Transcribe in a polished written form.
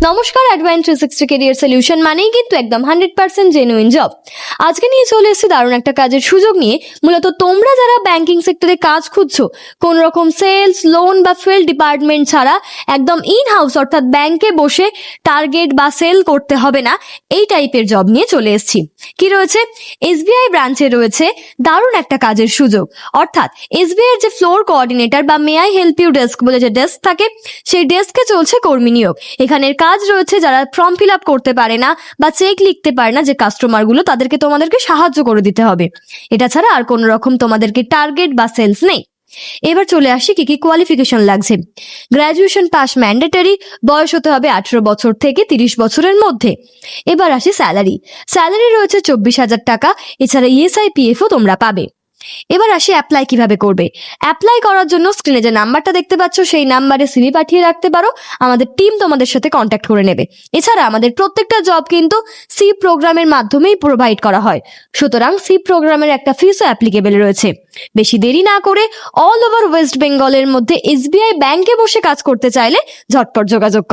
নমস্কার, advance 360 career solution মানেই কিন্তু একদম 100% জেনুইন জব। আজকে নিয়ে চলে এসেছি দারুণ একটা কাজের সুযোগ নিয়ে। মূলত তোমরা যারা ব্যাংকিং সেক্টরে কাজ খুঁজছো, কোন রকম সেলস, লোন বা ফিল্ড ডিপার্টমেন্ট ছাড়া একদম ইন হাউস অর্থাৎ ব্যাংকে বসে টার্গেট বা সেল করতে হবে না, এই টাইপের জব নিয়ে চলে এসেছি। কি রয়েছে? এসবিআই ব্রাঞ্চে রয়েছে দারুণ একটা কাজের সুযোগ। অর্থাৎ এসবিআই এর যে ফ্লোর কোঅর্ডিনেটর বা may I help you desk বলে যে ডেস্ক থাকে, সেই ডেস্কে চলছে কর্মী নিয়োগ। এখানের কাজ রয়েছে যারা ফর্ম ফিল আপ করতে পারে না বা চেক লিখতে পারে না, যে কাস্টমার গুলো, তোমাদেরকে সাহায্য করে দিতে হবে। এটা ছাড়া আর কোনো রকম তোমাদেরকে টার্গেট বা সেলস নেই। এবার চলে আসি কি কি কোয়ালিফিকেশন লাগছে। গ্র্যাজুয়েশন পাস ম্যান্ডেটরি, বয়স হতে হবে 18 বছর থেকে 30 বছরের মধ্যে। এবার আসি স্যালারি রয়েছে 24,000 টাকা। এছাড়া ইএসআই পিএফও তোমরা পাবে। এবার আসি অ্যাপ্লাই কিভাবে করবে। অ্যাপ্লাই করার জন্য স্ক্রিনে যে নাম্বারটা দেখতে পাচ্ছ, সেই নাম্বারে সিভি পাঠিয়ে রাখতে পারো। আমাদের টিম তোমাদের সাথে কন্ট্যাক্ট করে নেবে। এছাড়া আমাদের প্রত্যেকটা জব কিন্তু সি প্রোগ্রামের মাধ্যমেই প্রোভাইড করা হয়, সুতরাং সি প্রোগ্রামের একটা ফিসও অ্যাপ্লিকেবল রয়েছে। বেশি দেরি না করে অল ওভার ওয়েস্ট বেঙ্গলের মধ্যে এসবিআই ব্যাংকে বসে কাজ করতে চাইলে ঝটপট যোগাযোগ করো।